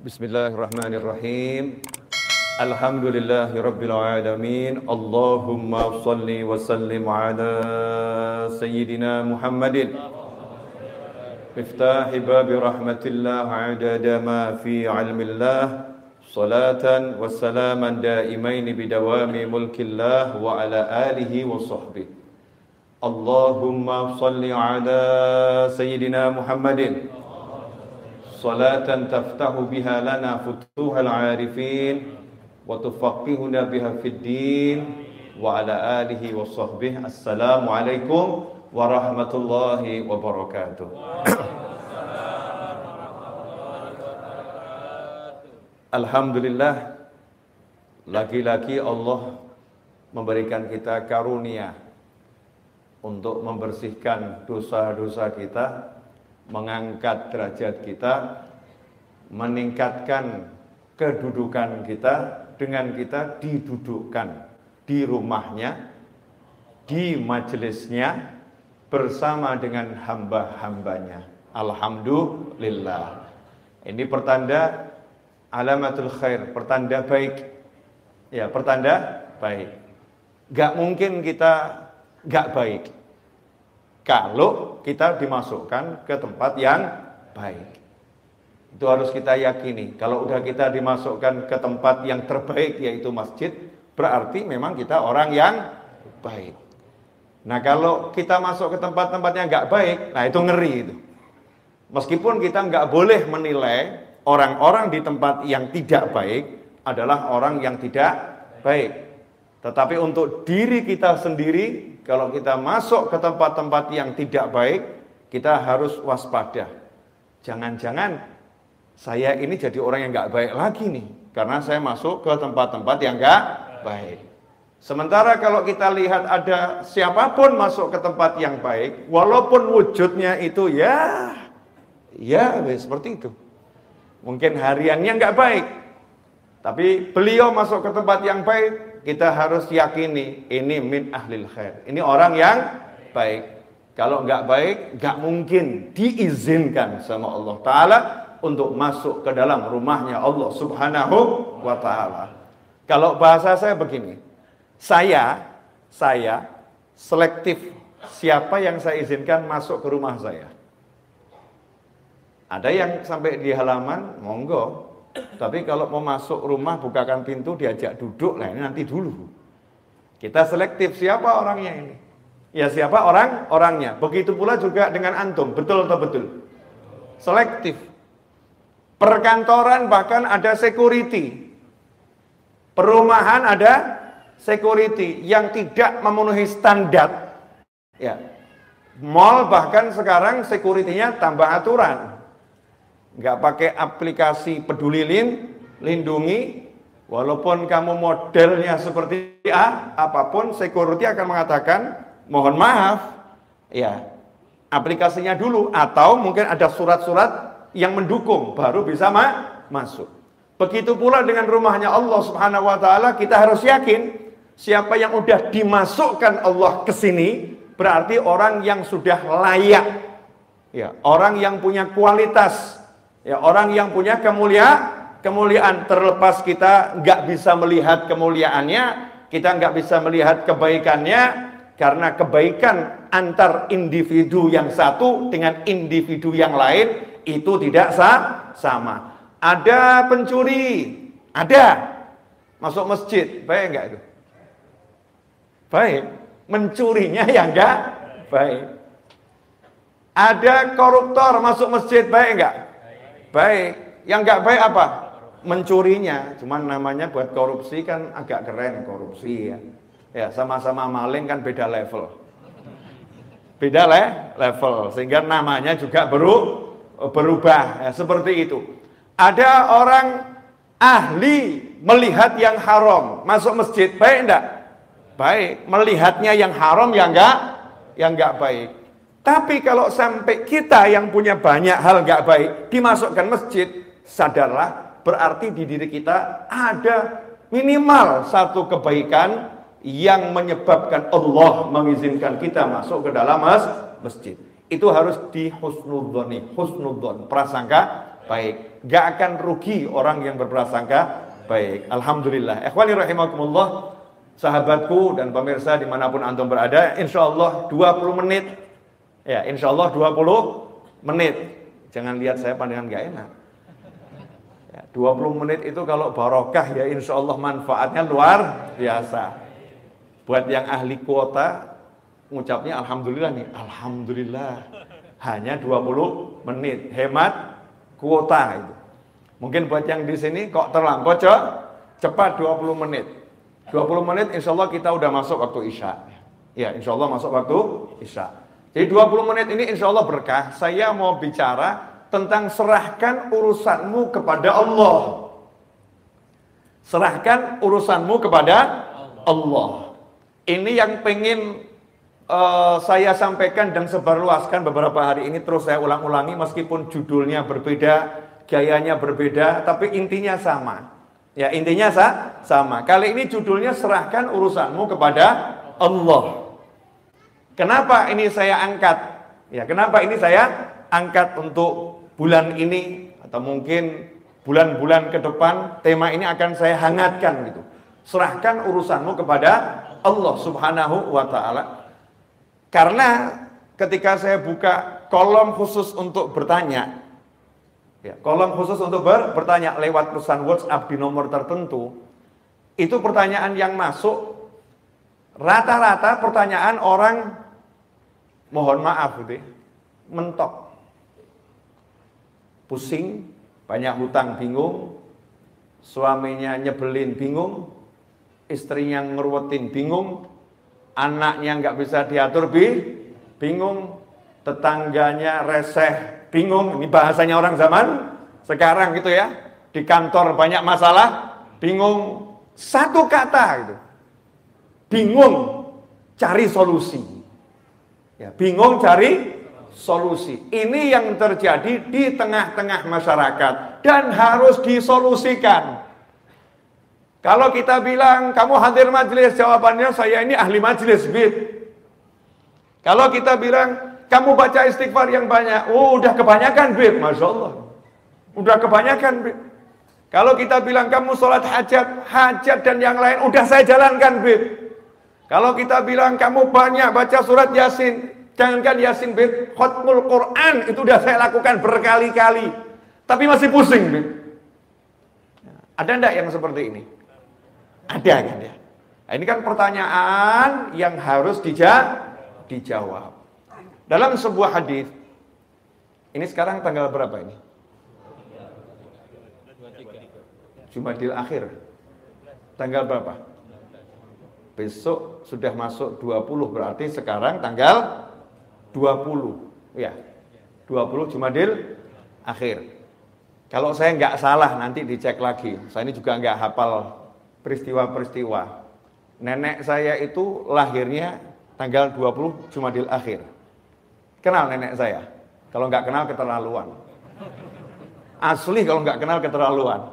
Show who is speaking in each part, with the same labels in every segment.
Speaker 1: Bismillahirrahmanirrahim. Alhamdulillahi rabbil alamin. Allahumma shalli wa sallim ala sayyidina Muhammadin miftahi babi rahmatillah adada ma fi ilmillah. Salatan wa salaman daimaini bidawami mulkillah wa ala alihi wa sahbihi. Allahumma shalli ala sayyidina Muhammadin salatan taftahu biha lana futuhal arifin wa tufaqihuna biha fid din wa ala alihi wa sahbihi. Assalamualaikum warahmatullahi wabarakatuh. Alhamdulillah, lagi-lagi Allah memberikan kita karunia untuk membersihkan dosa-dosa kita, mengangkat derajat kita, meningkatkan kedudukan kita dengan kita didudukkan di rumahnya, di majelisnya, bersama dengan hamba-hambanya. Alhamdulillah. Ini pertanda alamatul khair, pertanda baik. Ya, pertanda baik. Gak mungkin kita gak baik kalau kita dimasukkan ke tempat yang baik. Itu harus kita yakini. Kalau udah kita dimasukkan ke tempat yang terbaik, yaitu masjid, berarti memang kita orang yang baik. Nah, kalau kita masuk ke tempat-tempat yang gak baik, nah itu ngeri itu. Meskipun kita gak boleh menilai orang-orang di tempat yang tidak baik adalah orang yang tidak baik. Tetapi untuk diri kita sendiri, kalau kita masuk ke tempat-tempat yang tidak baik, kita harus waspada. Jangan-jangan saya ini jadi orang yang gak baik lagi nih, karena saya masuk ke tempat-tempat yang gak baik. Sementara kalau kita lihat ada siapapun masuk ke tempat yang baik, walaupun wujudnya itu ya seperti itu. Mungkin hariannya nggak baik, tapi beliau masuk ke tempat yang baik, kita harus yakini ini min ahlil khair, ini orang yang baik. Kalau nggak baik, nggak mungkin diizinkan sama Allah Ta'ala untuk masuk ke dalam rumahnya Allah Subhanahu wa Ta'ala. Kalau bahasa saya begini, saya selektif siapa yang saya izinkan masuk ke rumah saya. Ada yang sampai di halaman, monggo. Tapi kalau mau masuk rumah, bukakan pintu, diajak duduk, lah ini nanti dulu. Kita selektif siapa orangnya ini. Ya siapa orangnya. Begitu pula juga dengan antum, betul atau betul? Selektif. Perkantoran bahkan ada security. Perumahan ada security yang tidak memenuhi standar. Ya. Mall bahkan sekarang security-nya tambah aturan. Nggak pakai aplikasi peduli lindungi, walaupun kamu modelnya seperti apapun, security akan mengatakan mohon maaf, ya aplikasinya dulu, atau mungkin ada surat-surat yang mendukung baru bisa masuk. Begitu pula dengan rumahnya Allah Subhanahu wa Ta'ala, kita harus yakin siapa yang udah dimasukkan Allah ke sini berarti orang yang sudah layak, ya orang yang punya kualitas. Ya, orang yang punya kemuliaan, terlepas kita nggak bisa melihat kemuliaannya, kita nggak bisa melihat kebaikannya, karena kebaikan antar individu yang satu dengan individu yang lain itu tidak sama. Ada pencuri, ada masuk masjid, baik nggak itu? Baik, mencurinya yang nggak baik. Ada koruptor masuk masjid, baik nggak? Baik, yang nggak baik apa? Mencurinya. Cuman namanya buat korupsi kan agak keren, korupsi ya. Ya sama-sama maling kan beda level. Beda level, sehingga namanya juga berubah. Ya, seperti itu. Ada orang ahli melihat yang haram masuk masjid, baik enggak? Baik, melihatnya yang haram yang enggak baik. Tapi kalau sampai kita yang punya banyak hal gak baik dimasukkan masjid, sadarlah berarti di diri kita ada minimal satu kebaikan yang menyebabkan Allah mengizinkan kita masuk ke dalam masjid. Itu harus di husnudzon, prasangka baik. Gak akan rugi orang yang berprasangka baik. Alhamdulillah. Ikhwani rahimakumullah, sahabatku dan pemirsa dimanapun antum berada, insya Allah 20 menit. Ya, insya Allah 20 menit. Jangan lihat saya pandangan gak enak. Ya, 20 menit itu kalau barokah ya insya Allah manfaatnya luar biasa. Buat yang ahli kuota, ngucapnya Alhamdulillah nih. Alhamdulillah. Hanya 20 menit. Hemat kuota itu. Mungkin buat yang di sini kok terlampau cepat 20 menit. 20 menit insya Allah kita udah masuk waktu Isya. Ya insya Allah masuk waktu Isya. Jadi 20 menit ini insya Allah berkah. Saya mau bicara tentang serahkan urusanmu kepada Allah. Serahkan urusanmu kepada Allah. Ini yang pengen saya sampaikan dan sebarluaskan beberapa hari ini. Terus saya ulang-ulangi meskipun judulnya berbeda, gayanya berbeda, tapi intinya sama. Ya intinya sama. Kali ini judulnya serahkan urusanmu kepada Allah. Kenapa ini saya angkat? Ya kenapa ini saya angkat untuk bulan ini atau mungkin bulan-bulan ke depan, tema ini akan saya hangatkan gitu. Serahkan urusanmu kepada Allah Subhanahu wa ta'ala. Karena ketika saya buka kolom khusus untuk bertanya, ya, kolom khusus untuk bertanya lewat pesan WhatsApp di nomor tertentu, itu pertanyaan yang masuk rata-rata pertanyaan orang, mohon maaf gitu, mentok. Pusing, banyak hutang bingung, suaminya nyebelin bingung, istrinya ngeruwetin bingung, anaknya nggak bisa diatur bingung, tetangganya reseh bingung. Ini bahasanya orang zaman sekarang gitu ya. Di kantor banyak masalah, bingung. Satu kata gitu, bingung cari solusi. Ya, bingung cari solusi. Ini yang terjadi di tengah-tengah masyarakat dan harus disolusikan. Kalau kita bilang kamu hadir majelis, jawabannya saya ini ahli majelis, Bib. Kalau kita bilang kamu baca istighfar yang banyak, udah kebanyakan, Bib. Masya Allah, udah kebanyakan, Bib. Kalau kita bilang kamu sholat hajat dan yang lain, udah saya jalankan, Bib. Kalau kita bilang kamu banyak baca surat Yasin, jangankan Yasin, Bib, khatmul Quran itu udah saya lakukan berkali-kali, tapi masih pusing, Bib. Ada enggak yang seperti ini? Ada kan ya? Nah, ini kan pertanyaan yang harus dijawab. Dalam sebuah hadis, ini sekarang tanggal berapa ini? Jumadil Akhir. Tanggal berapa? Besok sudah masuk 20, berarti sekarang tanggal 20, ya, 20 Jumadil Akhir. Kalau saya nggak salah nanti dicek lagi. Saya ini juga nggak hafal peristiwa-peristiwa. Nenek saya itu lahirnya tanggal 20 Jumadil Akhir. Kenal nenek saya? Kalau nggak kenal keterlaluan. Asli kalau nggak kenal keterlaluan.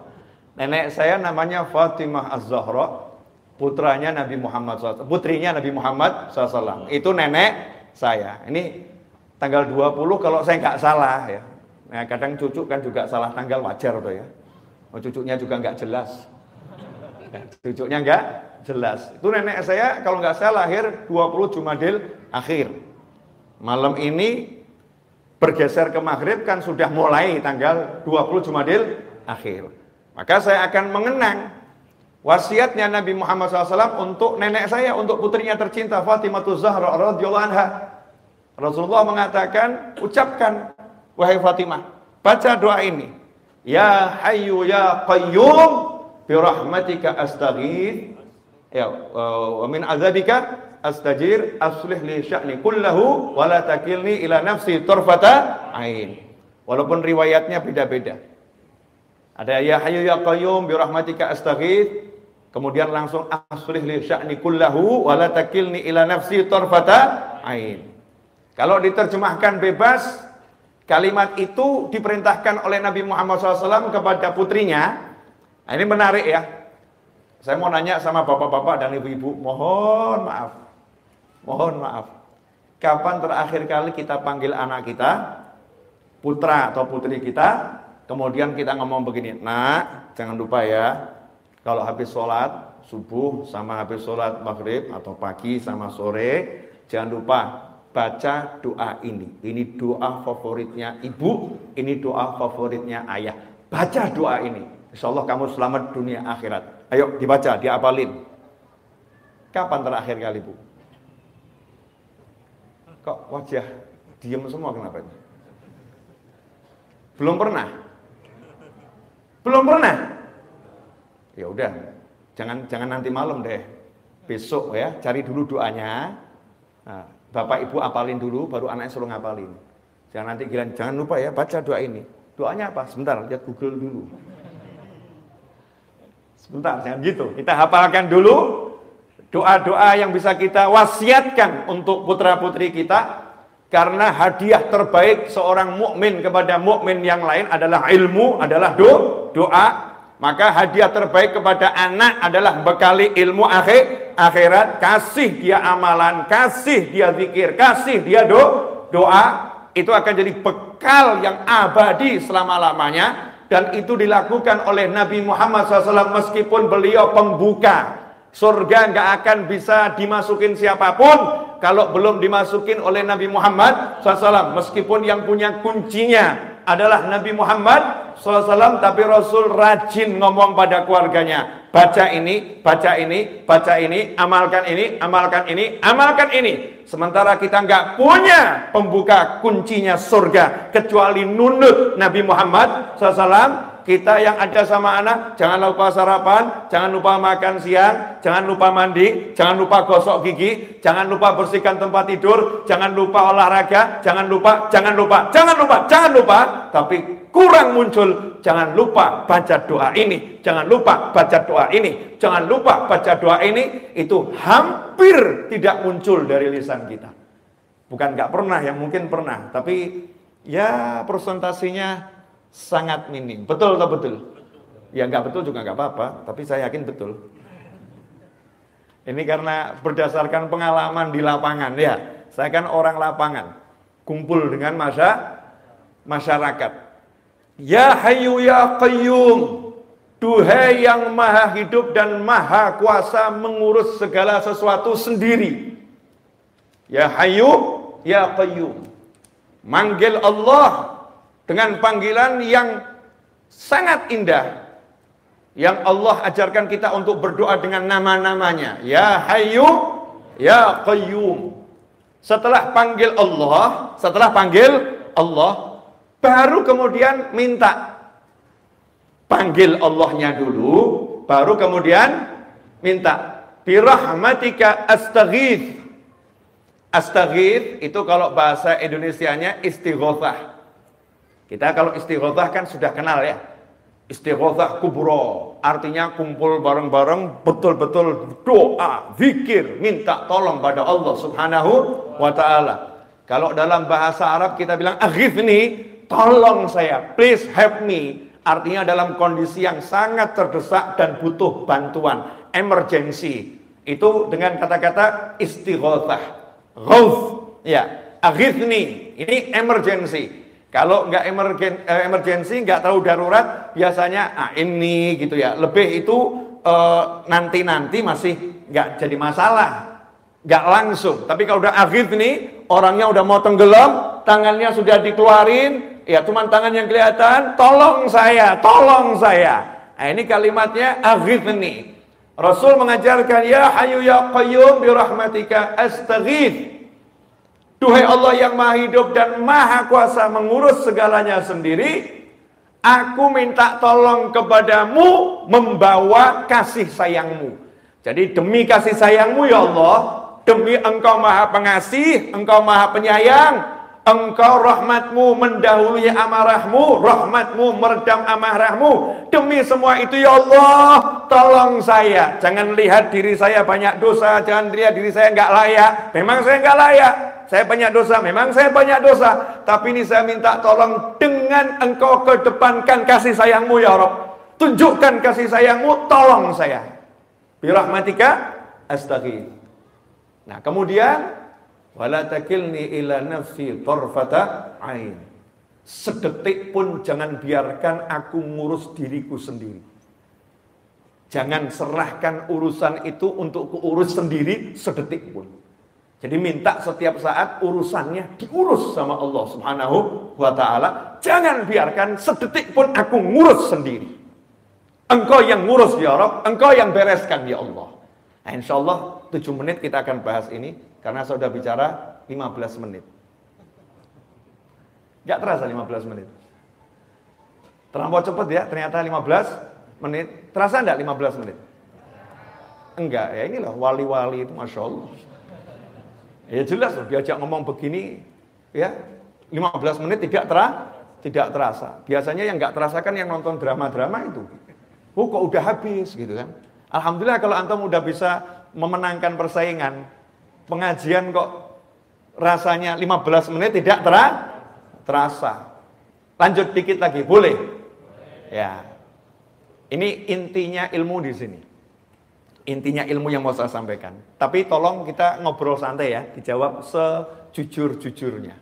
Speaker 1: Nenek saya namanya Fatimah Az-Zahra, putranya Nabi Muhammad SAW, putrinya Nabi Muhammad SAW. Itu nenek saya. Ini tanggal 20 kalau saya nggak salah ya. Nah, kadang cucu kan juga salah tanggal, wajar tuh ya. Oh, cucunya juga nggak jelas. Cucunya nggak jelas. Itu nenek saya kalau nggak salah lahir 20 Jumadil Akhir. Malam ini bergeser ke maghrib kan sudah mulai tanggal 20 Jumadil Akhir. Maka saya akan mengenang wasiatnya Nabi Muhammad SAW untuk nenek saya, untuk putrinya tercinta Fatimah Az-Zahra radhiyallahu anha. Rasulullah mengatakan, ucapkan wahai Fatimah, baca doa ini. Ya Hayyu ya Qayyum bi rahmatika astaghith. Ya, wa min adzabika astajir, aslih li sya'ni kullahu wa la takilni ila nafsi tarfata ain. Walaupun riwayatnya beda-beda. Ada ya Hayyu ya Qayyum bi rahmatika astaghith, kemudian langsung aslih li sya'ni kullahu wa la takilni ila nafsi tarfata ain. Kalau diterjemahkan bebas, kalimat itu diperintahkan oleh Nabi Muhammad SAW kepada putrinya. Nah, ini menarik ya. Saya mau nanya sama bapak-bapak dan ibu-ibu, mohon maaf. Kapan terakhir kali kita panggil anak kita, putra atau putri kita, Kemudian kita ngomong begini, nak, jangan lupa ya, kalau habis sholat subuh sama habis sholat maghrib atau pagi sama sore, jangan lupa baca doa ini. Ini doa favoritnya ibu, ini doa favoritnya ayah. Baca doa ini, insya Allah kamu selamat dunia akhirat. Ayo dibaca, diapalin. Kapan terakhir kali bu? Kok wajah diem semua kenapa ini? Belum pernah? Belum pernah? Ya udah, jangan nanti malam deh. Besok ya, cari dulu doanya. Nah, bapak ibu apalin dulu, baru anaknya suruh ngapalin. Jangan nanti bilang, jangan lupa ya baca doa ini. Doanya apa? Sebentar, lihat Google dulu. Sebentar, jangan gitu. Kita hafalkan dulu doa-doa yang bisa kita wasiatkan untuk putra-putri kita. Karena hadiah terbaik seorang mukmin kepada mukmin yang lain adalah ilmu, adalah doa. Maka hadiah terbaik kepada anak adalah bekali ilmu akhirat. Kasih dia amalan, kasih dia zikir, kasih dia doa. Itu akan jadi bekal yang abadi selama-lamanya. Dan itu dilakukan oleh Nabi Muhammad SAW meskipun beliau pembuka. Surga nggak akan bisa dimasukin siapapun kalau belum dimasukin oleh Nabi Muhammad SAW. Meskipun yang punya kuncinya adalah Nabi Muhammad SAW, tapi Rasul rajin ngomong pada keluarganya, baca ini, baca ini, baca ini, amalkan ini, amalkan ini, amalkan ini. Sementara kita nggak punya pembuka kuncinya surga kecuali nunut Nabi Muhammad SAW. Kita yang ada sama anak, jangan lupa sarapan, jangan lupa makan siang, jangan lupa mandi, jangan lupa gosok gigi, jangan lupa bersihkan tempat tidur, jangan lupa olahraga, jangan lupa, tapi kurang muncul, jangan lupa baca doa ini, jangan lupa baca doa ini, jangan lupa baca doa ini, itu hampir tidak muncul dari lisan kita. Bukan nggak pernah, yang mungkin pernah, tapi ya presentasinya sangat minim. Betul atau betul? Ya nggak betul juga nggak apa-apa, tapi saya yakin betul. Ini karena berdasarkan pengalaman di lapangan ya. Saya kan orang lapangan, kumpul dengan masyarakat. Ya Hayyu ya Qayyum, duhai yang maha hidup dan maha kuasa mengurus segala sesuatu sendiri. Ya Hayyu ya Qayyum. Manggil Allah dengan panggilan yang sangat indah, yang Allah ajarkan kita untuk berdoa dengan nama-namanya. Ya Hayyu, Ya Qayyum. Setelah panggil Allah, baru kemudian minta. Panggil Allahnya dulu, baru kemudian minta. Birahmatika astaghith. Astaghith itu kalau bahasa Indonesianya istighothah. Kita kalau istighothah kan sudah kenal ya. Istighothah kubro, artinya kumpul bareng-bareng, betul-betul doa, zikir, minta tolong pada Allah Subhanahu wa ta'ala. Kalau dalam bahasa Arab kita bilang aghithni, tolong saya, please help me. Artinya dalam kondisi yang sangat terdesak dan butuh bantuan, emergency. Itu dengan kata-kata istighothah. Ghauth, ya, aghithni, ini emergency. Kalau nggak emergency, nggak terlalu darurat, biasanya ini gitu ya. Lebih itu nanti-nanti masih nggak jadi masalah, nggak langsung. Tapi kalau udah akhir nih, orangnya udah mau tenggelam, tangannya sudah dikeluarin, ya cuman tangan yang kelihatan, tolong saya, tolong saya. Nah, ini kalimatnya akhir nih. Rasul mengajarkan, ya Hayyu ya Qayyum birahmatika astaghith. Duhai Allah yang maha hidup dan maha kuasa mengurus segalanya sendiri, aku minta tolong kepadamu membawa kasih sayangmu. Jadi demi kasih sayangmu ya Allah, demi engkau maha pengasih, engkau maha penyayang, engkau rahmatmu mendahului amarahmu, rahmatmu meredam amarahmu. Demi semua itu ya Allah, tolong saya. Jangan lihat diri saya banyak dosa, jangan lihat diri saya nggak layak. Memang saya nggak layak. Saya banyak dosa, memang saya banyak dosa. Tapi ini saya minta tolong dengan engkau kedepankan kasih sayangmu ya Rabb. Tunjukkan kasih sayangmu, tolong saya. Birahmatika astaghith. Nah kemudian, wala takilni ila nafsi tarfata ain. Sedetik pun jangan biarkan aku ngurus diriku sendiri. Jangan serahkan urusan itu untuk kuurus sendiri sedetik pun. Jadi minta setiap saat urusannya diurus sama Allah Subhanahu wa ta'ala. Jangan biarkan sedetik pun aku ngurus sendiri. Engkau yang ngurus ya Rabb, engkau yang bereskan ya Allah. Nah, insya Allah 7 menit kita akan bahas ini. Karena saya sudah bicara 15 menit. Gak terasa 15 menit. Terlampau cepat ya, ternyata 15 menit. Terasa enggak 15 menit? Enggak, ya inilah wali-wali itu Masya Allah. Ya jelas loh, diajak ngomong begini, ya 15 menit tidak terasa. Biasanya yang gak terasa kan yang nonton drama-drama itu. Oh kok udah habis gitu kan. Alhamdulillah kalau antum udah bisa memenangkan persaingan. Pengajian kok rasanya 15 menit tidak terasa. Lanjut dikit lagi, boleh? Ya. Ini intinya ilmu di sini. Intinya ilmu yang mau saya sampaikan. Tapi tolong kita ngobrol santai ya, dijawab sejujur-jujurnya.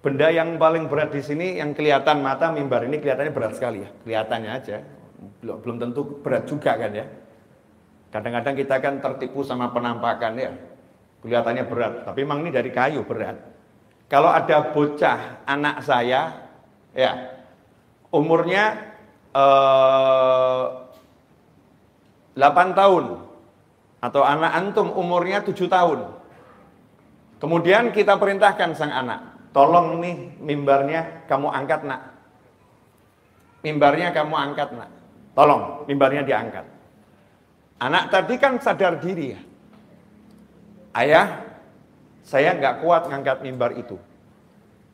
Speaker 1: Benda yang paling berat di sini yang kelihatan mata mimbar ini kelihatannya berat sekali ya. Kelihatannya aja. Belum tentu berat juga kan ya. Kadang-kadang kita kan tertipu sama penampakan ya. Kelihatannya berat, tapi memang ini dari kayu berat. Kalau ada bocah anak saya, ya umurnya 8 tahun, atau anak antum umurnya 7 tahun. Kemudian kita perintahkan sang anak, tolong nih mimbarnya kamu angkat nak. Mimbarnya kamu angkat nak. Tolong mimbarnya diangkat. Anak tadi kan sadar diri ya. Ayah, saya nggak kuat ngangkat mimbar itu.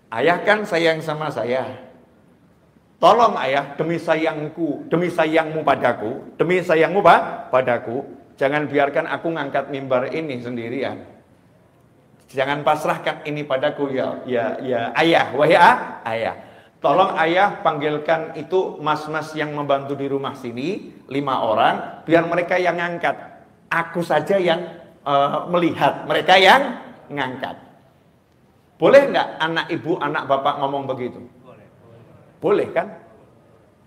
Speaker 1: Ayah kan sayang sama saya. Tolong ayah, demi sayangku, demi sayangmu padaku, demi sayangmu padaku, jangan biarkan aku ngangkat mimbar ini sendirian. Jangan pasrahkan ini padaku ya ayah, wahai ayah. Tolong ayah panggilkan itu mas-mas yang membantu di rumah sini, 5 orang, biar mereka yang ngangkat. Aku saja yang melihat, mereka yang ngangkat. Boleh nggak anak ibu, anak bapak ngomong begitu? Boleh kan?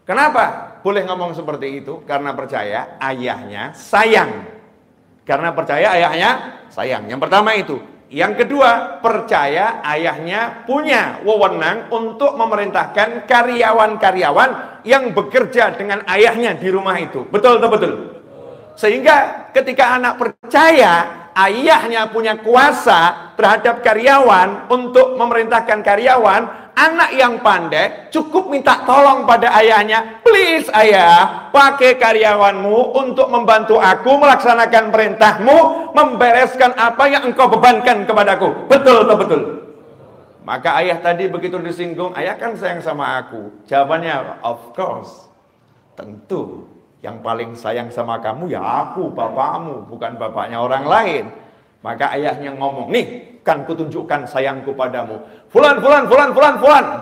Speaker 1: Kenapa boleh ngomong seperti itu? Karena percaya ayahnya sayang. Karena percaya ayahnya sayang. Yang pertama itu. Yang kedua, percaya ayahnya punya wewenang untuk memerintahkan karyawan-karyawan yang bekerja dengan ayahnya di rumah itu. Betul atau betul? Sehingga ketika anak percaya ayahnya punya kuasa terhadap karyawan untuk memerintahkan karyawan, anak yang pandai cukup minta tolong pada ayahnya, please ayah, pakai karyawanmu untuk membantu aku melaksanakan perintahmu, membereskan apa yang engkau bebankan kepadaku. Betul atau betul? Maka ayah tadi begitu disinggung, ayah kan sayang sama aku. Jawabannya, of course, tentu. Yang paling sayang sama kamu ya aku, bapakmu, bukan bapaknya orang lain. Maka ayahnya ngomong, nih kan kutunjukkan sayangku padamu. Fulan.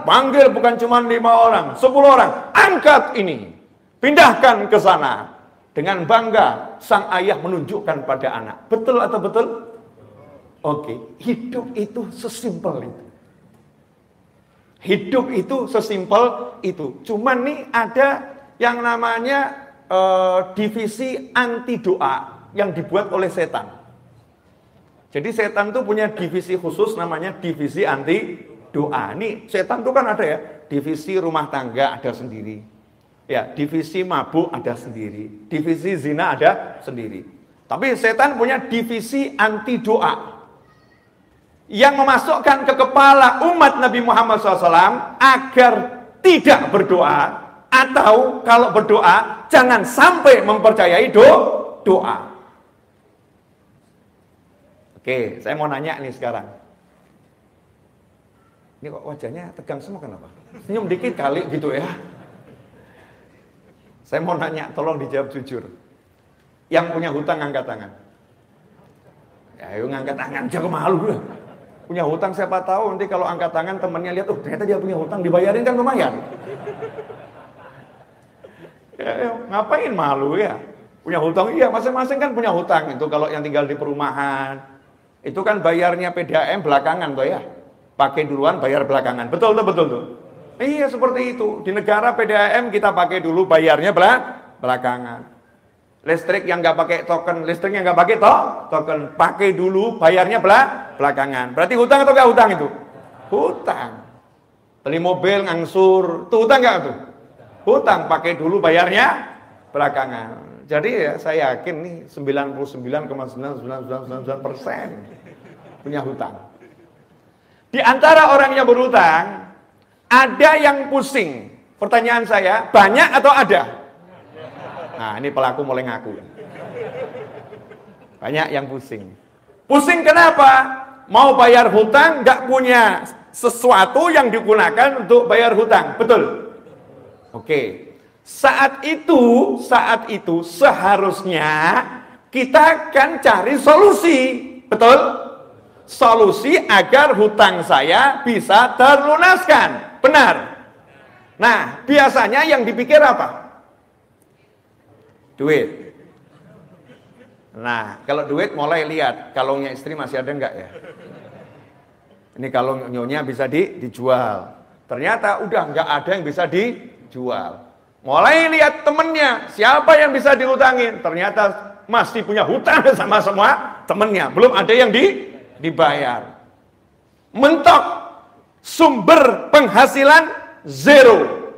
Speaker 1: Panggil bukan cuma 5 orang, 10 orang. Angkat ini. Pindahkan ke sana. Dengan bangga, sang ayah menunjukkan pada anak. Betul atau betul? Oke, hidup itu sesimpel itu. Hidup itu sesimpel itu. Cuman nih ada yang namanya divisi anti doa yang dibuat oleh setan. Jadi setan tuh punya divisi khusus namanya divisi anti doa. Nih setan tuh kan ada ya, divisi rumah tangga ada sendiri. Ya, divisi mabuk ada sendiri. Divisi zina ada sendiri. Tapi setan punya divisi anti doa. Yang memasukkan ke kepala umat Nabi Muhammad SAW agar tidak berdoa. Atau kalau berdoa, jangan sampai mempercayai doa. Oke, saya mau nanya nih sekarang. Ini kok wajahnya tegang semua kenapa? Senyum dikit kali gitu ya. Saya mau nanya, tolong dijawab jujur. Yang punya hutang angkat tangan. Ya, ayo ngangkat tangan, jangan malu gue. Punya hutang siapa tahu nanti kalau angkat tangan temannya lihat, ternyata dia punya hutang, dibayarin kan lumayan. Ya, ngapain malu ya? Punya hutang, iya masing-masing kan punya hutang. Itu kalau yang tinggal di perumahan, itu kan bayarnya PDAM belakangan toh ya. pakai duluan, bayar belakangan. Betul tuh, betul tuh. Iya seperti itu. Di negara PDAM kita pakai dulu, bayarnya belakangan. Listrik yang nggak pakai token, listrik yang nggak pakai token, pakai dulu, bayarnya belakangan. Berarti hutang atau nggak hutang itu? Hutang. Beli mobil ngangsur, tuh hutang nggak tuh? Hutang, pakai dulu, bayarnya belakangan. Jadi ya saya yakin nih 99,99999% punya hutang. Di antara orang yang berhutang, ada yang pusing. Pertanyaan saya, banyak atau ada? Nah, ini pelaku mulai ngaku. Banyak yang pusing. Pusing kenapa? Mau bayar hutang, nggak punya sesuatu yang digunakan untuk bayar hutang. Betul? Oke. Saat itu seharusnya kita akan cari solusi. Betul? Solusi agar hutang saya bisa terlunaskan. Benar? Nah, biasanya yang dipikir apa? Duit. Nah, kalau duit mulai lihat kalungnya istri masih ada enggak ya? Ini kalung nyonya bisa dijual. Ternyata udah enggak ada yang bisa dijual. Mulai lihat temennya, siapa yang bisa dihutangin? Ternyata masih punya hutang sama semua temennya, belum ada yang dibayar. Mentok, sumber penghasilan zero.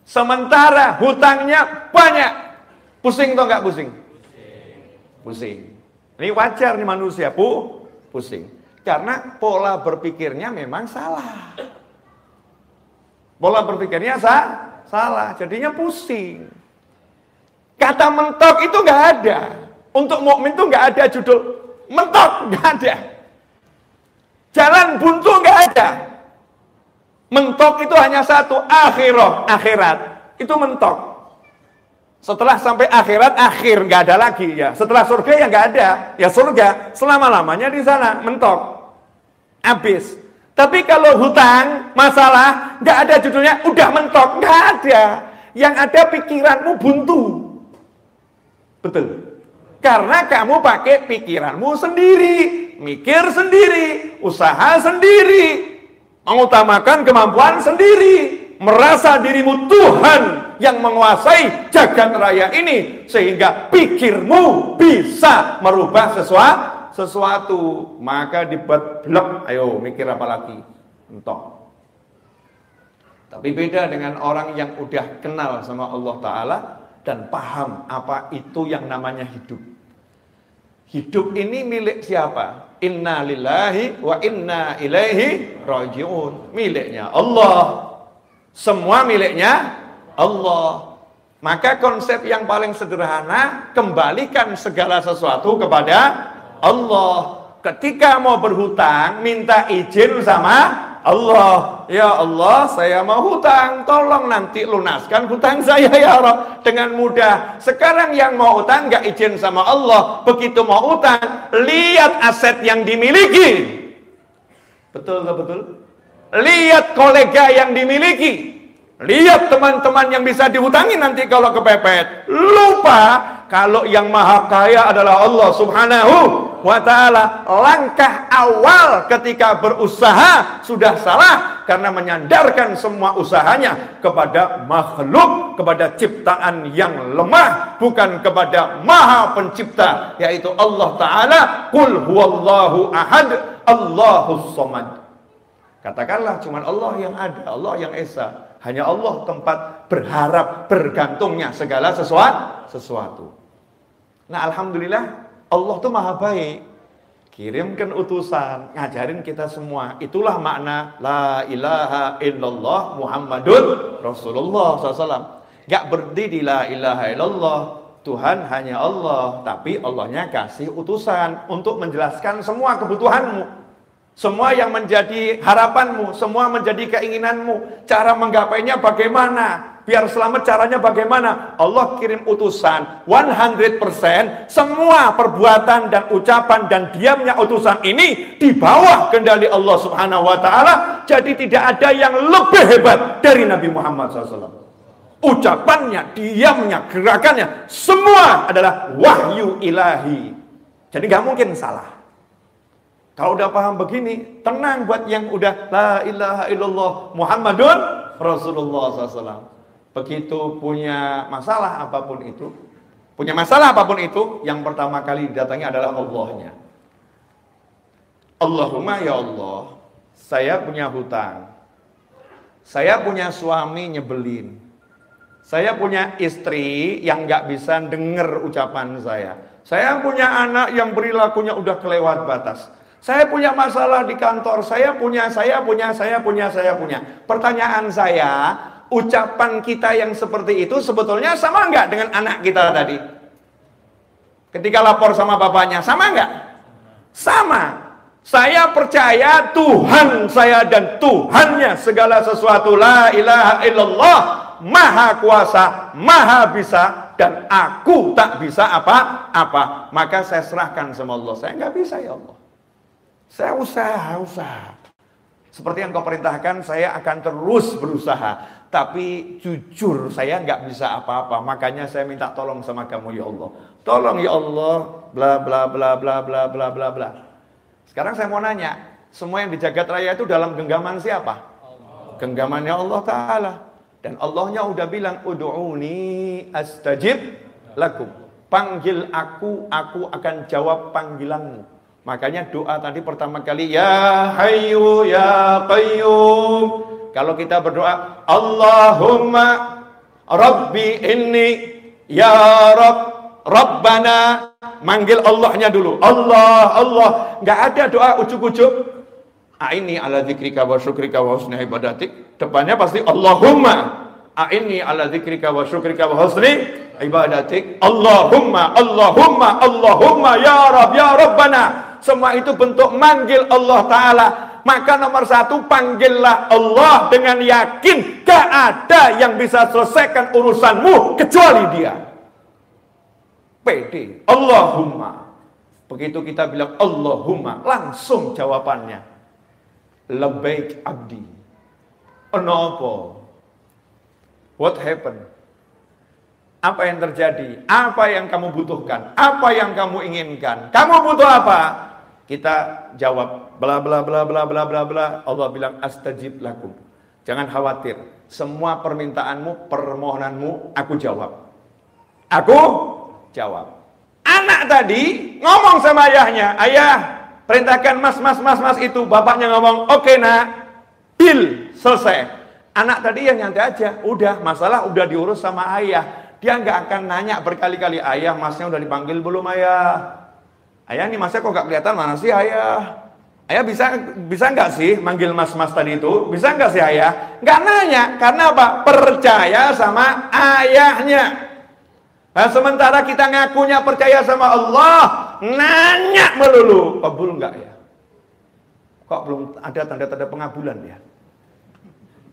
Speaker 1: Sementara hutangnya banyak. Pusing atau enggak pusing? Pusing. Ini wajar nih manusia, pusing. Karena pola berpikirnya memang salah. Pola berpikirnya salah, jadinya pusing. Kata mentok itu nggak ada. Untuk mukmin itu nggak ada judul mentok, nggak ada. Jalan buntu nggak ada. Mentok itu hanya satu, akhirat. Itu mentok. Setelah sampai akhirat, akhir nggak ada lagi ya. Setelah surga ya nggak ada, ya surga selama-lamanya di sana, mentok. Habis. Tapi kalau hutang, masalah, nggak ada judulnya, udah mentok, nggak ada. Yang ada pikiranmu buntu. Betul. Karena kamu pakai pikiranmu sendiri, mikir sendiri, usaha sendiri, mengutamakan kemampuan sendiri, merasa dirimu Tuhan yang menguasai jagat raya ini, sehingga pikirmu bisa merubah sesuatu, maka dibuat blok, ayo mikir apa lagi, entok. Tapi beda dengan orang yang udah kenal sama Allah Ta'ala dan paham apa itu yang namanya hidup. Hidup ini milik siapa? Inna lillahi wa inna ilaihi raji'un. Miliknya Allah. Semua miliknya Allah. Maka konsep yang paling sederhana, kembalikan segala sesuatu kepada Allah. Ketika mau berhutang, minta izin sama Allah. Ya Allah, saya mau hutang, tolong nanti lunaskan hutang saya ya Allah. Dengan mudah. Sekarang yang mau hutang nggak izin sama Allah, begitu mau hutang, lihat aset yang dimiliki. Betul nggak betul? Lihat kolega yang dimiliki. Lihat teman-teman yang bisa dihutangi nanti kalau kepepet. Lupa kalau yang maha kaya adalah Allah Subhanahu wa ta'ala. Langkah awal ketika berusaha sudah salah karena menyandarkan semua usahanya kepada makhluk, kepada ciptaan yang lemah, bukan kepada maha pencipta, yaitu Allah Ta'ala. Qul huwallahu ahad, Allahus samad. Katakanlah cuman Allah yang ada, Allah yang esa. Hanya Allah tempat berharap, bergantungnya segala sesuatu. Nah, alhamdulillah Allah tuh maha baik. Kirimkan utusan, ngajarin kita semua. Itulah makna la ilaha illallah Muhammadun Rasulullah SAW. Gak berhenti di la ilaha illallah, Tuhan hanya Allah, tapi Allahnya kasih utusan untuk menjelaskan semua kebutuhanmu. Semua yang menjadi harapanmu, semua menjadi keinginanmu, cara menggapainya bagaimana, biar selamat caranya bagaimana. Allah kirim utusan 100%, semua perbuatan dan ucapan dan diamnya utusan ini di bawah kendali Allah Subhanahu wa ta'ala. Jadi tidak ada yang lebih hebat dari Nabi Muhammad SAW. Ucapannya, diamnya, gerakannya, semua adalah wahyu ilahi. Jadi gak mungkin salah. Kalau udah paham begini, tenang buat yang udah la ilaha illallah Muhammadun Rasulullah SAW. Begitu punya masalah apapun itu, yang pertama kali didatangi adalah Allahnya. Allahumma ya Allah, saya punya hutang, saya punya suami nyebelin, saya punya istri yang gak bisa denger ucapan saya punya anak yang perilakunya udah kelewat batas, saya punya masalah di kantor, saya punya. Pertanyaan saya, ucapan kita yang seperti itu sebetulnya sama nggak dengan anak kita tadi? Ketika lapor sama bapaknya, sama nggak? Sama. Saya percaya Tuhan saya dan Tuhannya segala sesuatu, la ilaha illallah, maha kuasa, maha bisa, dan aku tak bisa apa-apa. Maka saya serahkan sama Allah. Saya nggak bisa ya Allah. Saya usaha. Seperti yang kau perintahkan, saya akan terus berusaha. Tapi jujur saya nggak bisa apa-apa. Makanya saya minta tolong sama kamu ya Allah. Tolong ya Allah, bla bla bla bla bla bla bla bla. Sekarang saya mau nanya, semua yang di jagat raya itu dalam genggaman siapa? Allah. Genggamannya Allah Ta'ala. Dan Allahnya udah bilang, Udu'uni astajib lakum. Panggil aku akan jawab panggilanmu. Makanya doa tadi pertama kali, Ya Hayyu Ya Qayyum. Kalau kita berdoa, Allahumma Rabbi inni Ya Rabbana. Manggil Allahnya dulu. Allah. Nggak ada doa ucuk-ucuk. A'inni ala dzikrika wa syukrika wa husni ibadatik. Depannya pasti Allahumma. A'inni ala dzikrika wa syukrika wa husni ibadatik. Allahumma ya Rabb ya Rabbana. Semua itu bentuk manggil Allah Ta'ala. Maka nomor satu, panggillah Allah dengan yakin. Gak ada yang bisa selesaikan urusanmu kecuali Dia. Pede, Allahumma. Begitu kita bilang Allahumma, langsung jawabannya, Labbaik abdi. Kenapa? What happened? Apa yang terjadi? Apa yang kamu butuhkan? Apa yang kamu inginkan? Kamu butuh apa? Kita jawab bla bla bla bla bla bla bla. Allah bilang astajib lakum. Jangan khawatir. Semua permintaanmu, permohonanmu aku jawab. Aku jawab. Anak tadi ngomong sama ayahnya, ayah perintahkan mas itu. Bapaknya ngomong, oke nak, deal, selesai. Anak tadi yang nyantai aja, udah masalah udah diurus sama ayah. Dia nggak akan nanya berkali-kali, ayah masnya udah dipanggil belum ayah? Ayah nih masnya kok nggak kelihatan, mana sih ayah? Ayah bisa nggak sih manggil mas tadi itu? Bisa nggak sih ayah? Nggak nanya, karena apa? Percaya sama ayahnya. Nah, sementara kita ngakunya percaya sama Allah, nanya melulu, kabul enggak ya? Kok belum ada tanda-tanda pengabulan ya?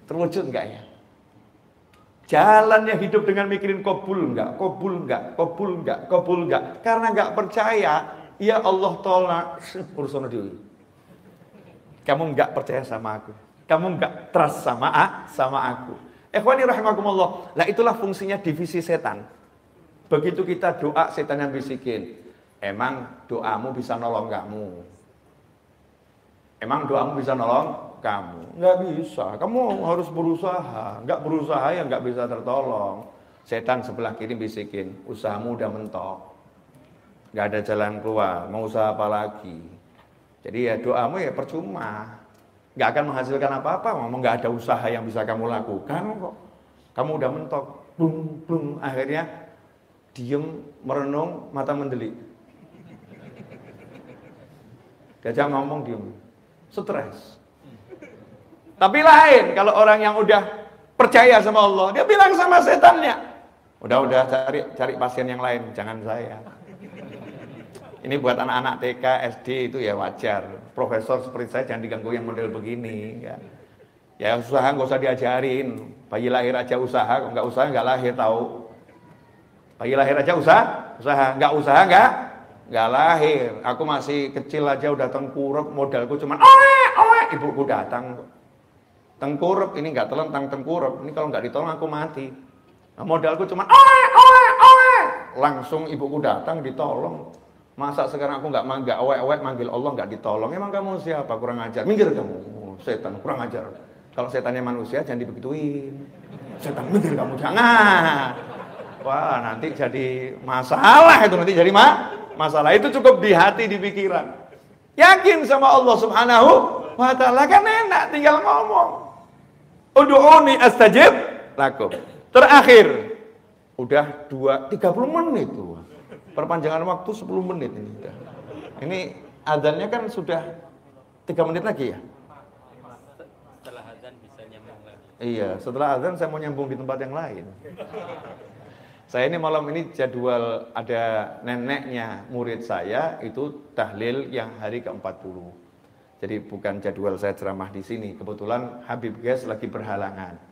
Speaker 1: Terwujud enggak ya? Jalannya hidup dengan mikirin kabul enggak? Karena enggak percaya, ya Allah tolak urusan diri. Kamu enggak percaya sama aku. Kamu enggak trust sama aku. Ikhwani rahimakumullah. Lah itulah fungsinya divisi setan. Begitu kita doa, setan yang bisikin, emang doamu bisa nolong kamu? Emang doamu bisa nolong kamu? Nggak bisa, kamu harus berusaha. Nggak berusaha ya nggak bisa tertolong. Setan sebelah kiri bisikin, usahamu udah mentok, nggak ada jalan keluar, mau usaha apa lagi? Jadi ya doamu ya percuma, nggak akan menghasilkan apa-apa. Ngomong nggak ada usaha yang bisa kamu lakukan kok. Kamu udah mentok, blung, akhirnya diem, merenung, mata mendelik. Diajak ngomong diem, stres. Tapi lain kalau orang yang udah percaya sama Allah, dia bilang sama setannya, udah cari pasien yang lain, jangan saya. Ini buat anak-anak TK, SD itu ya wajar. Profesor seperti saya jangan diganggu yang model begini. Ya usaha nggak usah diajarin. Bayi lahir aja usaha, kok nggak usaha nggak lahir tahu. Bayi lahir aja usaha, nggak usaha nggak lahir. Aku masih kecil aja udah tengkurap, modalku cuma ibuku datang. Tengkurap ini nggak telentang tengkurap, ini kalau nggak ditolong aku mati. Nah, modalku cuma langsung ibuku datang ditolong. Masa sekarang aku nggak awet-awet manggil Allah nggak ditolong? Emang kamu siapa? Kurang ajar. Minggir kamu. Oh, setan, kurang ajar. Kalau setannya manusia jangan dibegituin. Setan, minggir kamu, jangan. Wah, nanti jadi masalah itu, nanti jadi masalah. Itu cukup di hati, di pikiran. Yakin sama Allah Subhanahu wa ta'ala, kan enak tinggal ngomong. Ud'uni astajib lakum. Terakhir, udah 30 menit tuh. Perpanjangan waktu 10 menit ini. Ini adzannya kan sudah 3 menit lagi ya?
Speaker 2: Setelah adzan bisa nyambung lagi.
Speaker 1: Iya, setelah adzan saya mau nyambung di tempat yang lain. Saya ini malam ini jadwal ada neneknya murid saya itu tahlil yang hari ke-40. Jadi bukan jadwal saya ceramah di sini. Kebetulan Habib Ges lagi berhalangan.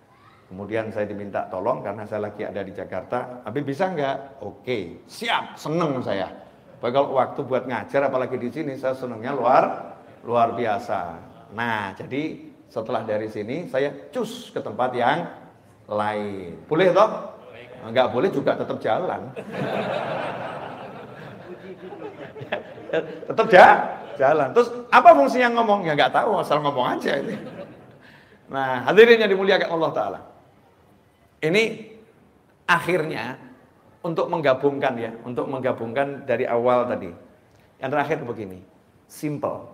Speaker 1: Kemudian saya diminta tolong karena saya lagi ada di Jakarta. Habib bisa nggak? Oke, siap, seneng saya. Kalau waktu buat ngajar apalagi di sini saya senengnya luar biasa. Nah, jadi setelah dari sini saya cus ke tempat yang lain. Boleh toh? Enggak boleh juga tetap jalan. Tetap jalan. Terus apa fungsinya ngomong? Ya nggak tahu, asal ngomong aja ini. Nah, hadirin yang dimuliakan Allah Ta'ala. Ini akhirnya untuk menggabungkan dari awal tadi. Yang terakhir begini, simple.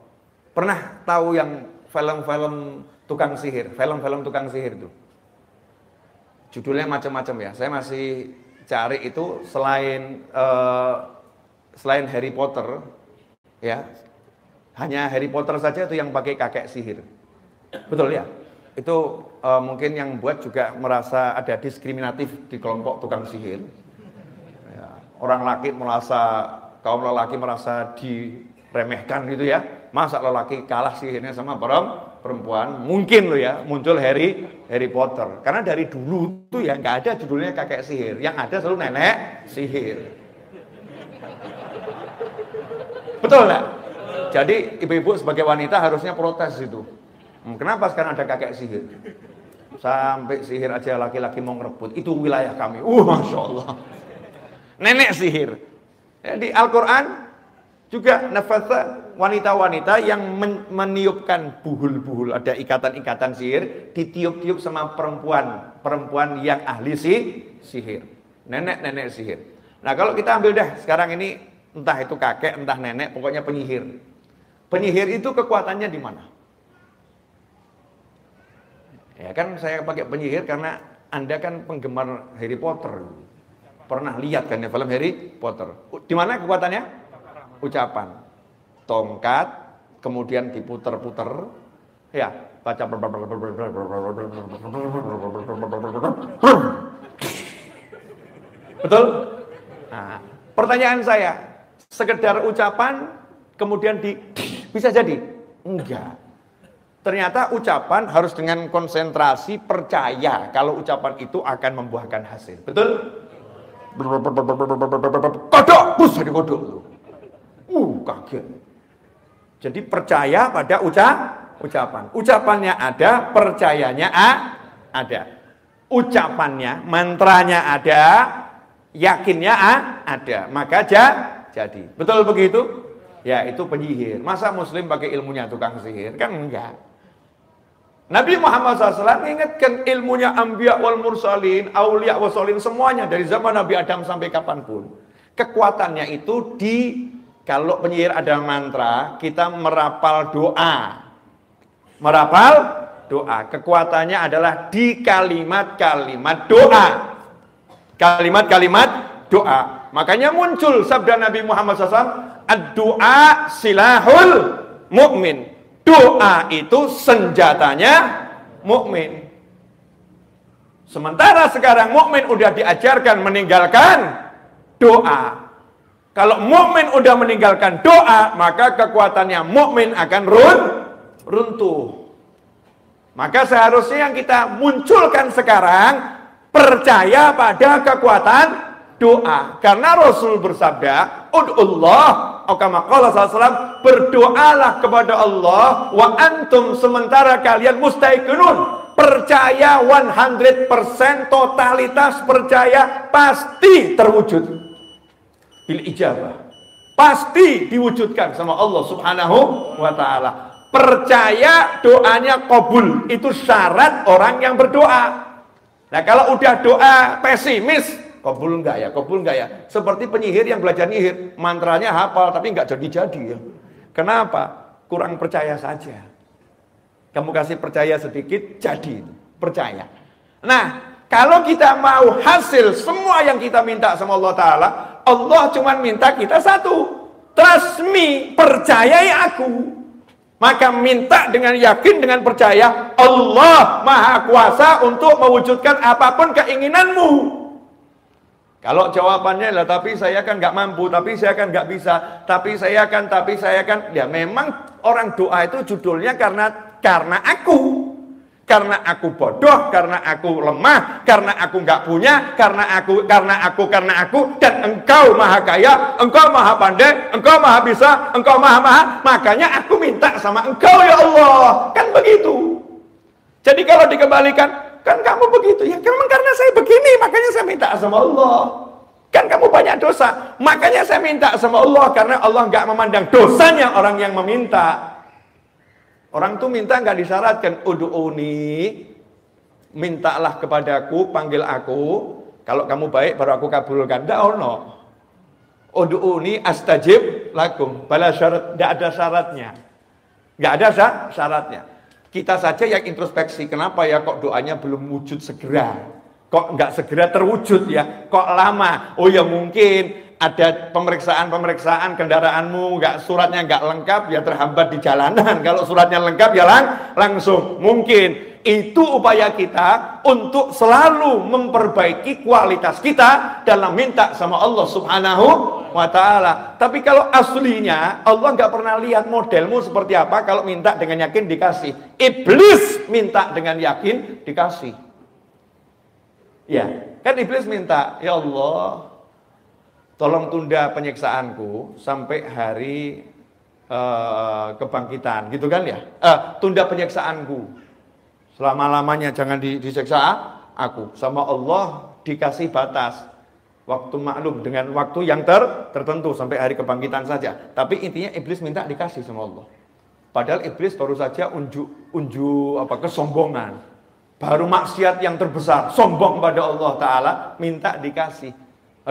Speaker 1: Pernah tahu yang film-film tukang sihir itu? Judulnya macam-macam ya. Saya masih cari itu selain Harry Potter, ya. Hanya Harry Potter saja itu yang pakai kakek sihir. Betul ya? Itu mungkin yang buat juga merasa ada diskriminatif di kelompok tukang sihir. Ya, kaum lelaki merasa diremehkan gitu ya. Masa lelaki kalah sihirnya sama perempuan? Mungkin loh ya, muncul Harry Potter. Karena dari dulu tuh ya nggak ada judulnya kakek sihir. Yang ada selalu nenek sihir. Betul nggak? Jadi ibu-ibu sebagai wanita harusnya protes itu. Kenapa sekarang ada kakek sihir? Sampai sihir aja laki-laki mau ngerebut. Itu wilayah kami. Masya Allah. Nenek sihir. Ya, di Al-Quran juga nafasa wanita-wanita yang meniupkan buhul-buhul, ada ikatan-ikatan sihir, ditiup-tiup sama perempuan yang ahli sihir. Nenek-nenek sihir. Nah, kalau kita ambil dah sekarang ini entah itu kakek, entah nenek, pokoknya penyihir. Penyihir itu kekuatannya di mana? Ya kan saya pakai penyihir karena Anda kan penggemar Harry Potter. Pernah lihat kan ya film Harry Potter. Di mana kekuatannya? Ucapan. Tongkat, kemudian diputer-puter. Ya, baca. Betul? Nah, pertanyaan saya, sekedar ucapan kemudian bisa jadi? Enggak. Ternyata ucapan harus dengan konsentrasi, percaya kalau ucapan itu akan membuahkan hasil. Betul? Kodok, bus jadi kodok. Kaget. Jadi percaya pada ucapan. Ucapannya ada, percayanya ada. Ucapannya, mantranya ada, yakinnya ada. Maka jadi. Betul begitu? Ya, itu penyihir. Masa muslim pakai ilmunya tukang sihir? Kan enggak. Nabi Muhammad SAW mengingatkan ilmunya anbiya wal mursalin, auliya wal sholin, semuanya dari zaman Nabi Adam sampai kapanpun. Kekuatannya itu kalau penyihir ada mantra, kita merapal doa. Merapal doa. Kekuatannya adalah di kalimat-kalimat doa. Kalimat-kalimat doa. Makanya muncul sabda Nabi Muhammad SAW, ad-doa silahul mu'min. Doa itu senjatanya mukmin. Sementara sekarang mukmin udah diajarkan meninggalkan doa. Kalau mukmin udah meninggalkan doa, maka kekuatannya mukmin akan runtuh. Maka seharusnya yang kita munculkan sekarang percaya pada kekuatan doa. Karena Rasul bersabda, ud'ullah, kama qala sallallahu, berdoalah kepada Allah wa antum, sementara kalian mustaiqinun, percaya 100%, totalitas percaya pasti terwujud bil ijabah. pasti diwujudkan sama Allah Subhanahu wa ta'ala. Percaya doanya qabul, itu syarat orang yang berdoa. Nah kalau udah doa pesimis, qabul enggak ya, qabul enggak ya. Seperti penyihir yang belajar nyihir, mantranya hafal tapi enggak jadi-jadi ya. Kenapa? Kurang percaya saja. Kamu kasih percaya sedikit, jadi percaya. Nah, kalau kita mau hasil semua yang kita minta sama Allah Ta'ala, Allah cuma minta kita satu, trust me, percayai aku. Maka minta dengan yakin, dengan percaya, Allah Maha Kuasa untuk mewujudkan apapun keinginanmu. Kalau jawabannya lah, tapi saya kan nggak mampu, tapi saya kan nggak bisa, tapi saya kan, ya memang orang doa itu judulnya karena aku bodoh, karena aku lemah, karena aku nggak punya, karena aku, dan engkau maha kaya, engkau maha pandai, engkau maha bisa, engkau maha, makanya aku minta sama engkau ya Allah, kan begitu. Jadi kalau dikembalikan, kan kamu begitu, ya memang karena saya begini, makanya saya minta sama Allah. Kan kamu banyak dosa, makanya saya minta sama Allah, karena Allah nggak memandang dosanya orang yang meminta. Orang tuh minta nggak disyaratkan, ud'uni, mintalah kepadaku, panggil aku, kalau kamu baik baru aku kabulkan. Nggak ono. Ud'uni astajib lakum, bala syarat, nggak ada syaratnya. Nggak ada syaratnya. Kita saja yang introspeksi, kenapa ya kok doanya belum wujud segera? Kok nggak segera terwujud ya? Kok lama? Oh ya mungkin ada pemeriksaan kendaraanmu, suratnya nggak lengkap, ya terhambat di jalanan. Kalau suratnya lengkap ya langsung. Mungkin itu upaya kita untuk selalu memperbaiki kualitas kita dalam minta sama Allah Subhanahu wa ta'ala. Tapi kalau aslinya Allah nggak pernah lihat modelmu seperti apa. Kalau minta dengan yakin dikasih. Iblis minta dengan yakin dikasih. Ya, kan iblis minta, ya Allah, tolong tunda penyiksaanku sampai hari kebangkitan, gitu kan ya? Tunda penyiksaanku selama-lamanya, jangan disiksa aku. Sama Allah dikasih batas waktu maklum dengan waktu yang tertentu sampai hari kebangkitan saja. Tapi intinya iblis minta dikasih sama Allah. Padahal iblis baru saja unjuk kesombongan. Baru maksiat yang terbesar, sombong pada Allah Ta'ala, minta dikasih.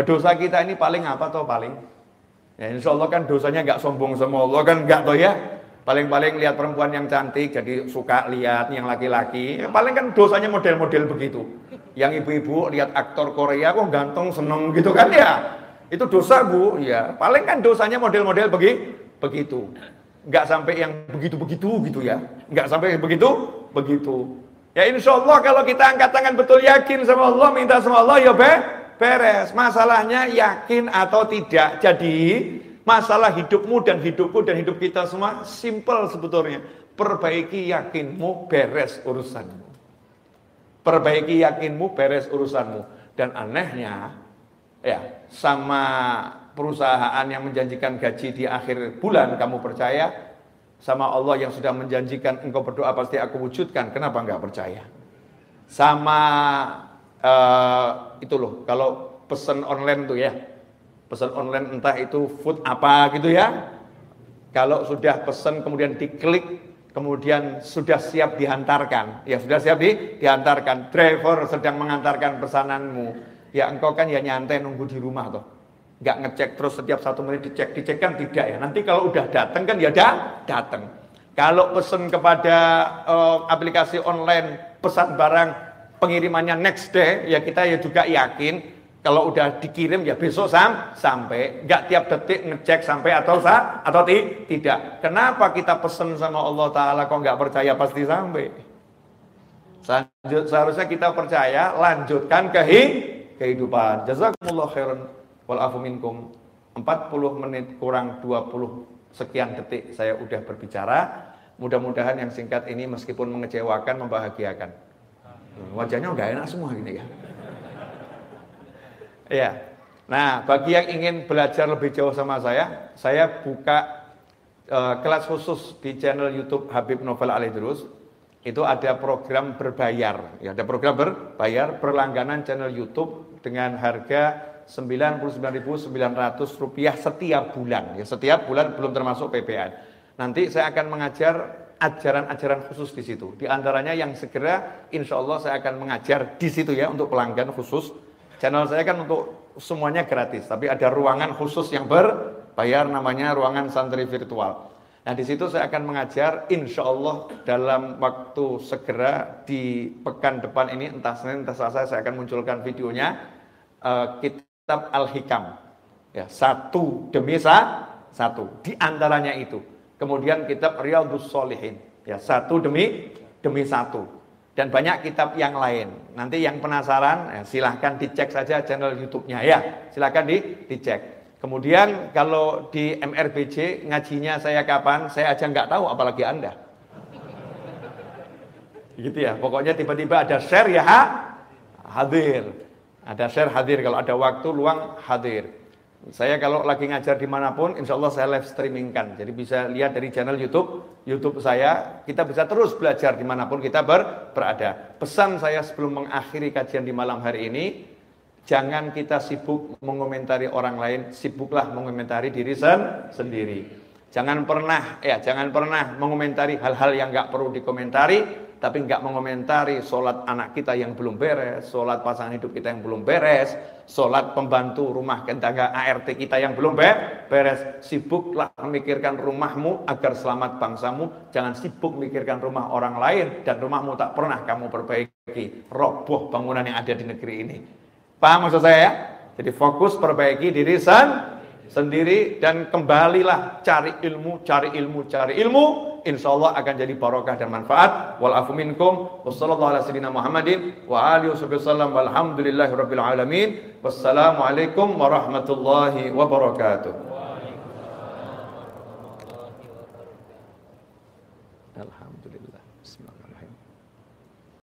Speaker 1: Dosa kita ini paling apa toh paling? Ya insya Allah kan dosanya nggak sombong sama Allah kan nggak toh ya. Paling-paling lihat perempuan yang cantik jadi suka lihat yang laki-laki. Ya, paling kan dosanya model-model begitu. Yang ibu-ibu lihat aktor Korea kok ganteng seneng gitu kan ya. Itu dosa bu. Ya paling kan dosanya model-model begitu. Nggak sampai yang begitu-begitu gitu ya. Nggak sampai begitu. Ya insya Allah kalau kita angkat tangan betul yakin sama Allah, minta sama Allah ya beres. Masalahnya yakin atau tidak. Jadi masalah hidupmu dan hidupku dan hidup kita semua simple sebetulnya. Perbaiki yakinmu, beres urusanmu. Perbaiki yakinmu, beres urusanmu. Dan anehnya ya sama perusahaan yang menjanjikan gaji di akhir bulan kamu percaya, sama Allah yang sudah menjanjikan engkau berdoa pasti aku wujudkan, kenapa enggak percaya? Sama itu loh, kalau pesan online tuh ya, pesan online entah itu food apa gitu ya, kalau sudah pesan kemudian diklik, kemudian sudah siap dihantarkan, ya sudah siap dihantarkan, driver sedang mengantarkan pesananmu, ya engkau kan ya nyantai nunggu di rumah toh. Nggak ngecek terus setiap 1 menit dicek kan tidak ya. Nanti kalau udah datang kan ya datang. Kalau pesan kepada aplikasi online pesan barang pengirimannya next day, ya kita ya juga yakin kalau udah dikirim ya besok sampai. Nggak tiap detik ngecek sampai atau tidak. Kenapa kita pesan sama Allah Ta'ala kok nggak percaya pasti sampai? Seharusnya kita percaya, lanjutkan kehidupan. Jazakumullah khairan. Walafu minkum. 40 menit kurang 20 sekian detik saya udah berbicara. Mudah-mudahan yang singkat ini meskipun mengecewakan, membahagiakan. Wajahnya udah enak semua gini ya. Ya. Nah, bagi yang ingin belajar lebih jauh sama saya buka kelas khusus di channel YouTube Habib Novel Al-Idrus. Itu ada program berbayar. Ya, ada program berbayar, berlangganan channel YouTube dengan harga Rp99.900 setiap bulan. Ya, setiap bulan belum termasuk PPN. Nanti saya akan mengajar ajaran-ajaran khusus di situ. Di antaranya yang segera insya Allah saya akan mengajar di situ ya untuk pelanggan khusus. Channel saya kan untuk semuanya gratis, tapi ada ruangan khusus yang berbayar namanya ruangan santri virtual. Nah di situ saya akan mengajar insya Allah dalam waktu segera di pekan depan ini, entah Senin entah Selasa saya akan munculkan videonya, kitab Al-Hikam ya, satu demi satu di antaranya itu. Kemudian kitab Riyadhus Shalihin ya, satu demi satu, dan banyak kitab yang lain. Nanti yang penasaran ya, silahkan dicek saja channel YouTube-nya ya, silahkan dicek. Kemudian kalau di MRBJ ngajinya saya kapan, saya aja nggak tahu apalagi Anda. Gitu ya, pokoknya tiba-tiba ada share ya hadir. Ada share hadir, kalau ada waktu luang hadir. Saya kalau lagi ngajar dimanapun, insya Allah saya live streamingkan. Jadi bisa lihat dari channel YouTube saya. Kita bisa terus belajar dimanapun kita berada. Pesan saya sebelum mengakhiri kajian di malam hari ini, jangan kita sibuk mengomentari orang lain, sibuklah mengomentari diri sendiri. Jangan pernah mengomentari hal-hal yang nggak perlu dikomentari. Tapi nggak mengomentari sholat anak kita yang belum beres, sholat pasangan hidup kita yang belum beres, sholat pembantu rumah tangga ART kita yang belum beres. Sibuklah memikirkan rumahmu agar selamat bangsamu. Jangan sibuk memikirkan rumah orang lain dan rumahmu tak pernah kamu perbaiki. Roboh bangunan yang ada di negeri ini. Paham maksud saya ya? Jadi fokus perbaiki diri sendiri dan kembalilah cari ilmu. Insya Allah akan jadi barokah dan manfaat. Wal afu minkum. Wassallallahu ala sayyidina Muhammadin wa alihi wasallam. Walhamdulillahi rabbil alamin. Wassalamualaikum warahmatullahi wabarakatuh.